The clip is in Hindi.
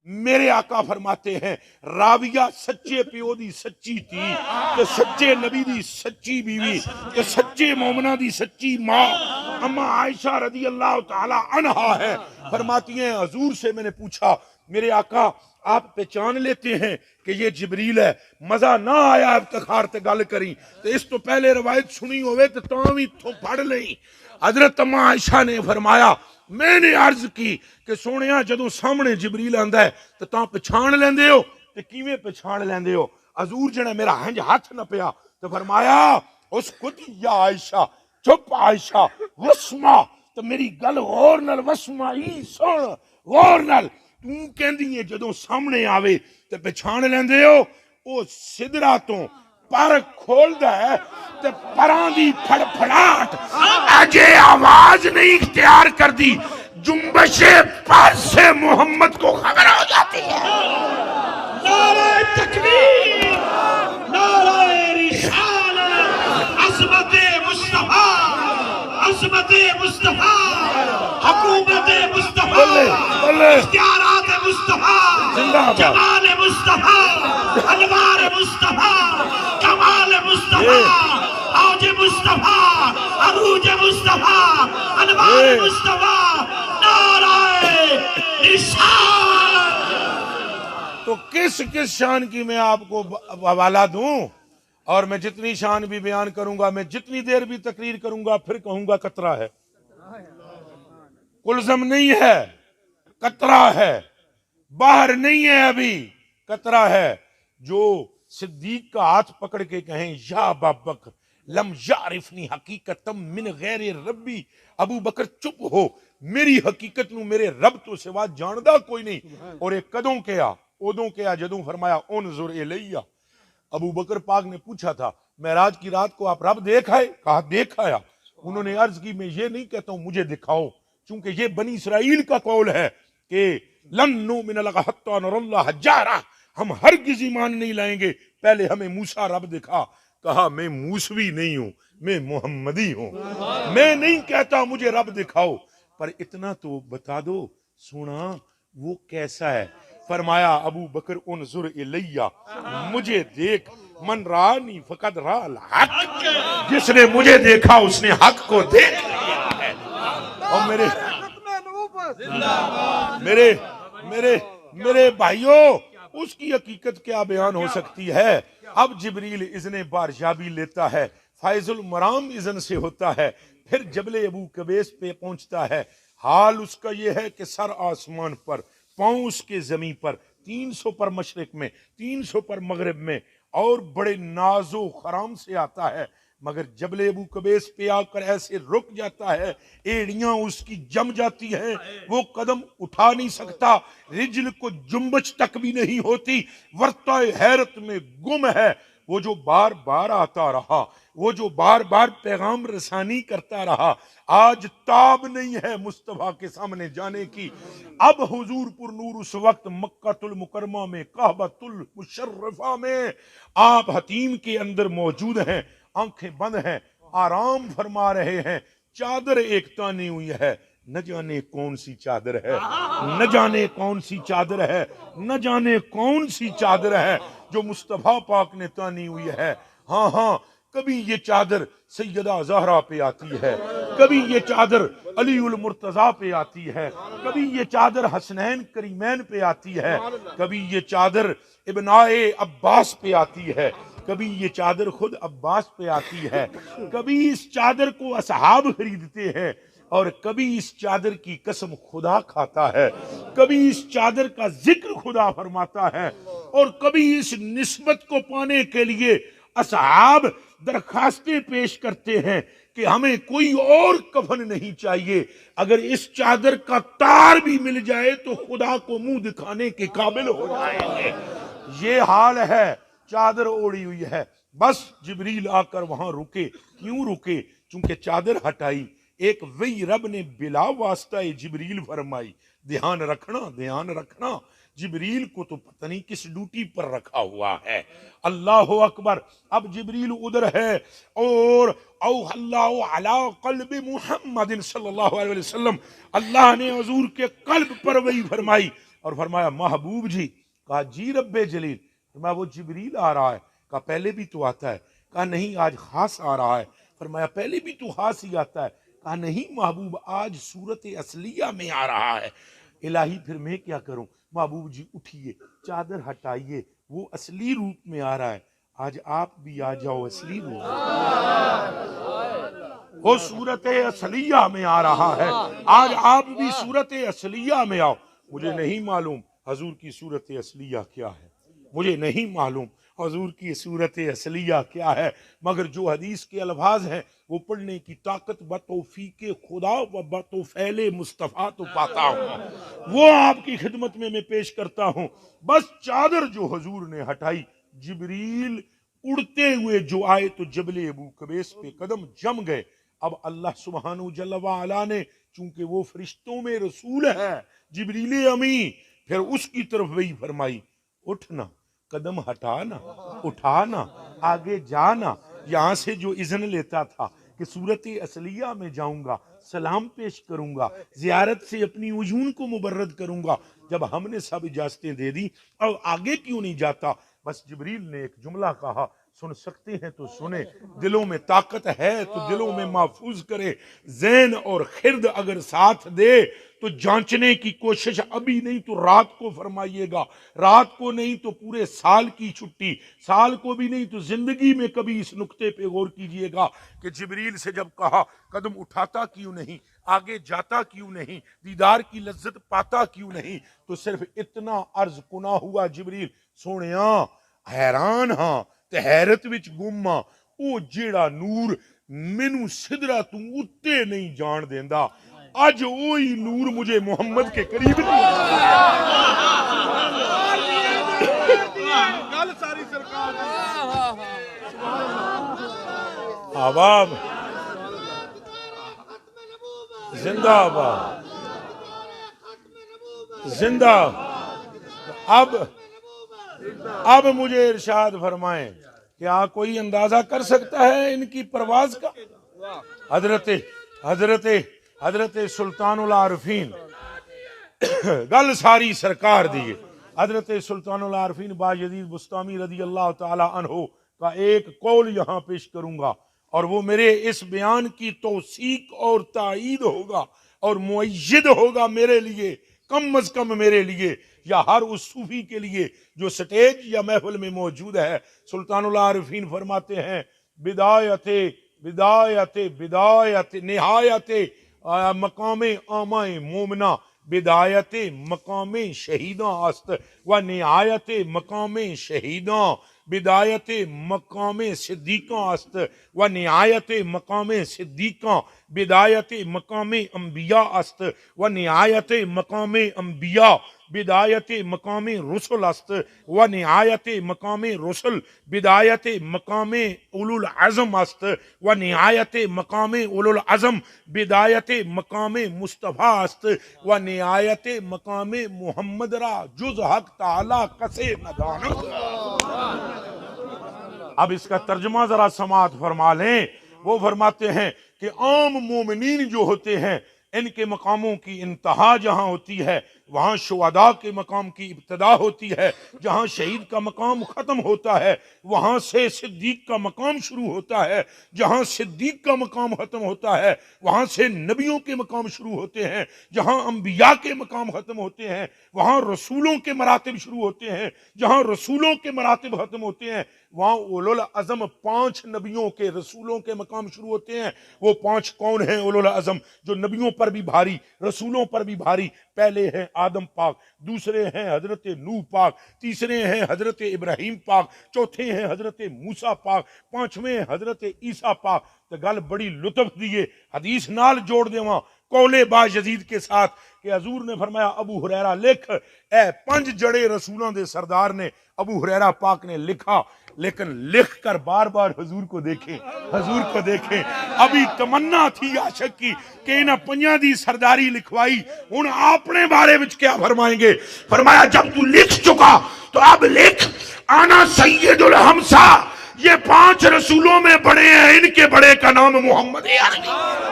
मेरे आका फरमाते हैं राविया सच्चे प्यो दी सच्ची थी कि सच्चे नबी दी सच्ची बीवी कि सच्चे मोमना दी सच्ची माँ अम्मा आयशा रदी अल्लाह ताला अन्हा है। फरमाती हैं हजूर से मैंने पूछा मेरे आका आप पहचान लेते हैं कि ये जिब्रील है? मजा ना आया इफ्तिखार ते गल करी तो इस तो पहले रवायत सुनी होवे तो भी तो पढ़ लई। हजरत अम्मा आयशा ने फरमाया मैंने अर्ज की कि सोनिया जदों सामने जिब्रील आंदा है तो पछाण लेंदे हो ते किवें पछाण लेंदे हो? हजूर जने मेरा हंज हाथ न पिया तो फरमाया उस खुद या आयशा चुप आयशा वस्मा तो मेरी गल गौर नाल वस्मा ही सुन गौर नाल तू कहंदी है जदों सामने आवे ते पछाण लेंदे हो ओ सिदरा तो पर खोलदा है ते परां दी फड़फड़ाहट अजे आवाज नहीं इख्तियार कर दी जुम्बशे पर से मोहम्मद को खबर हो जाती है। नारे तकबीर नारे रिसालत अज़मते मुस्तफा अज़मते मुस्तफा हुकूमत मुस्तफा इख्तियारात मुस्तफा जमाल मुस्तफा अनवार मुस्तफा कमाल मुस्तफा औज मुस्तफा अरूज मुस्तफा अनवार मुस्तफा नारे रिसालत। तो किस किस शान की मैं आपको हवाला दूं और मैं जितनी शान भी बयान करूंगा मैं जितनी देर भी तकरीर करूंगा फिर कहूंगा कतरा है कुलज़म नहीं है कतरा है बाहर नहीं है अभी कतरा है। जो सिद्दीक का हाथ पकड़ के कहें या अबा बकर लम यारिफनी हकीकतम मिन गैर रब्बी अबू बकर चुप हो मेरी हकीकत नू मेरे रब तो सिवा जानदा कोई नहीं। और एक कदों क्या उदों क्या जदों फरमाया उनजुर इलैया। अबू बकर पाक ने पूछा था महराज की रात को आप रब देख आए? कहा देख आया। उन्होंने अर्ज की मैं ये नहीं कहता हूं मुझे दिखाओ क्योंकि ये बनी इसराइल का कौल है कि लन नुमिन लका हत्ता नरल्लाह जारा हम हरगिज़ ईमान नहीं लाएंगे पहले हमें मूसा रब दिखा। कहा मैं मूसवी नहीं हूं मैं मोहम्मदी हूं मैं नहीं कहता मुझे रब दिखाओ पर इतना तो बता दो सुना वो कैसा है। फरमाया अबू बकर उनजुर इलैया मुझे देख मन रानी फकद राल हक जिसने मुझे देखा उसने हक को देख लिया है। और मेरे मेरे मेरे भाइयों उसकी हकीकत क्या बयान हो सकती है। अब जिब्रील इज़्ने बारशाबी लेता है फाइजुल मराम इज़्न से होता है फिर जबले अबू कबेस पे पहुंचता है। हाल उसका यह है कि सर आसमान पर पांव उसके जमीन पर 300 पर मशरिक में 300 पर मगरिब में और बड़े नाजो खराम से आता है मगर जबले अबू कबेस पे आकर ऐसे रुक जाता है एड़ियां उसकी जम जाती हैं वो कदम उठा नहीं सकता रिजल को जुम्बच तक भी नहीं होती वर्ताए हैरत में गुम है। वो जो बार बार आता रहा वो जो बार बार पैगाम रसानी करता रहा आज ताब नहीं है मुस्तफा के सामने जाने की। अब हुजूर पुर नूर उस वक्त मक्कातुल मुकरमा में काबतुल मुशर्रफा में आप हतीम के अंदर मौजूद हैं आंखें बंद हैं आराम फरमा रहे हैं चादर एक तानी हुई है न जाने कौन सी चादर है न जाने कौन सी चादर है न जाने कौन सी चादर है जो मुस्तफा पाक ने तानी हुई है। हाँ हाँ कभी ये चादर सैयदा ज़हरा पे आती है कभी ये चादर अली उल मुर्तजा पे आती है कभी ये चादर हसनैन करीमैन पे आती है कभी ये चादर इब्नाए अब्बास पे आती है कभी ये चादर खुद अब्बास पे आती है कभी इस चादर को असहाब खरीदते हैं और कभी इस चादर की कसम खुदा खाता है कभी इस चादर का जिक्र खुदा फरमाता है और कभी इस निस्बत को पाने के लिए असहाब दरखास्तें पेश करते हैं कि हमें कोई और कफन नहीं चाहिए अगर इस चादर का तार भी मिल जाए तो खुदा को मुंह दिखाने के काबिल हो जाएंगे। ये हाल है चादर ओढ़ी हुई है बस जिब्रील आकर वहां रुके क्यों रुके चूंकि चादर हटाई एक वही रब ने बिला वास्ता जिब्रील फरमाई ध्यान रखना जिब्रील को तो पता नहीं किस ड्यूटी पर रखा हुआ है। अल्लाह अकबर। अब जिब्रील उधर है और अला क़ल्बि मुहम्मदिन सल्लल्लाहु अलैहि वसल्लम अल्लाह ने हुजूर के कल्ब पर वही फरमाई और फरमाया महबूब जी। कहा जी रब्बे जलील। फरमाया वो जिब्रील आ रहा है। कहा पहले भी तो आता है। कहा नहीं आज खास आ रहा है। फरमाया पहले भी तो खास ही आता है। कहा नहीं महबूब आज सूरत असलिया में आ रहा है। इलाही फिर मैं क्या करूं। महबूब जी उठिए, चादर हटाइए, वो असली रूप में आ रहा है। आज आप भी आ जाओ असली रूप में। वो सूरत असलिया में आ रहा है। आज आप भी सूरत असलिया में आओ। मुझे नहीं मालूम हजूर की सूरत असलिया क्या है, मुझे नहीं मालूम हजूर की सूरत असलिया क्या है, मगर जो हदीस के अल्फाज हैं वो पढ़ने की ताकत बतौफीक खुदा व बतौफैले मुस्तफ़ा तो पाता हूँ, वो आपकी खिदमत में मैं पेश करता हूँ। बस चादर जो हजूर ने हटाई, जिब्रील उड़ते हुए जो आए तो जबले अबू कबीस पे कदम जम गए। अब अल्लाह सुब्हानहू जल्ल व अला ने, चूंकि वो फरिश्तों में रसूल है जिब्रील अमी, फिर उसकी तरफ वही फरमाई उठना, कदम हटाना, उठाना, आगे जाना। यहां से जो इज़्न लेता था कि सूरत असलिया में जाऊंगा, सलाम पेश करूंगा, जियारत से अपनी उजून को मुबर्रद करूंगा, जब हमने सब इजाजतें दे दी अब आगे क्यों नहीं जाता। बस जिब्रील ने एक जुमला कहा, सुन सकते हैं तो सुने, दिलों में ताकत है तो दिलों में महफूज करे, ज़हन और खिर्द अगर साथ दे तो जांचने की कोशिश अभी नहीं तो रात को फरमाइएगा, रात को नहीं तो पूरे साल की छुट्टी, साल को भी नहीं तो जिंदगी में कभी इस नुक्ते पे गौर कीजिएगा कि जिब्रील से जब कहा कदम उठाता क्यों नहीं, आगे जाता क्यों नहीं, दीदार की लज्जत पाता क्यों नहीं, तो सिर्फ इतना अर्ज कुना हुआ जिब्रील सोनिया हैरान हाँ ते हैरत विच गुम हाँ, ओ जेड़ा नूर मैनू सिदरा तू उत्ते नहीं जान देंदा, अज वही नूर मुझे मोहम्मद के करीब नहीं। आवाब जिंदाबाद, जिंदा। अब मुझे इरशाद फरमाएं, क्या कोई अंदाजा कर सकता है इनकी परवाज का। हजरत सुल्तानुल आरिफीन गल सारी सरकार दी। हजरत सुल्तानुल आरिफीन बायजीद बुस्तामी रदी अल्लाह ताला अन्हो का एक कौल यहाँ पेश करूंगा, और वो मेरे इस बयान की तौसीक और ताईद होगा और मुअय्यद होगा मेरे लिए, कम अज कम मेरे लिए या हर उस सूफी के लिए जो स्टेज या महफिल में मौजूद है। सुल्तानुल आरिफीन फरमाते हैं, बिदायते बिदायते बिदायते निहायते मकामे आमाए मोमना, बिदायते मकामे शहीदा अस्त व निहायते मकामे शहीदा, बिदायते मकामे सिद्दीका अस्त व निहायते मकामे सिद्दीका, बिदायते मकामे अंबिया अस्त व निहायते मकामे अंबिया, बिदायते मकामे रुसल अस्त व निहायते मकामे रुसल, बिदायते मकामे उलुल अज़म अस्त व निहायते मकामे उलुल अज़म, बिदायते मकामे मुस्तफ़ा अस्त व निहायते मकामे मुहम्मद रा जुज़ हक ताला कसे नदानत। अब इसका तर्जुमा जरा समात फरमा लें। वो फरमाते हैं कि आम मोमिनीन जो होते हैं इनके मकामों की इंतहा जहां होती है वहां शुहदा के मकाम की इब्तिदा होती है, जहां शहीद का मकाम खत्म होता है वहां से सिद्दीक का मकाम शुरू होता है, जहां सिद्दीक का मकाम खत्म होता है वहां से नबियों के मकाम शुरू होते हैं, जहां अंबिया के मकाम खत्म होते हैं वहां रसूलों के मरातिब शुरू होते हैं, जहां रसूलों के मरातिब खत्म होते हैं वहां उलुल अज़म 5 नबियों के रसूलों के मकाम शुरू होते हैं। वो 5 कौन हैं उलुल अज़म, जो नबियों पर भी भारी रसूलों पर भी भारी। पहले हैं आदम पाक, दूसरे हैं हजरत नूह पाक, तीसरे हैं हजरत इब्राहिम पाक, चौथे हैं हजरत मूसा पाक, पांचवें हैं हजरत ईसा पाक। तो गल बड़ी लुत्फ दिए हदीस नाल जोड़ देवा कौले बायजीद के साथ कि हजूर ने फरमाया अबू हुरैरा लिख, ए 5 जड़े रसूलों के सरदार ने अबू हुरैरा पाक ने लिखा, लेकिन लिख कर बार बार हजूर को देखें, हजूर को देखें। अभी तमन्ना थी आशिक की कि इन्हें 5 दी सरदारी लिखवाई, हुण आपने बारे में क्या फरमाएंगे। फरमाया जब तू लिख चुका तो अब लिख, आना सैयदुल हमसा, ये 5 रसूलों में बड़े हैं, इनके बड़े का नाम मोहम्मद है।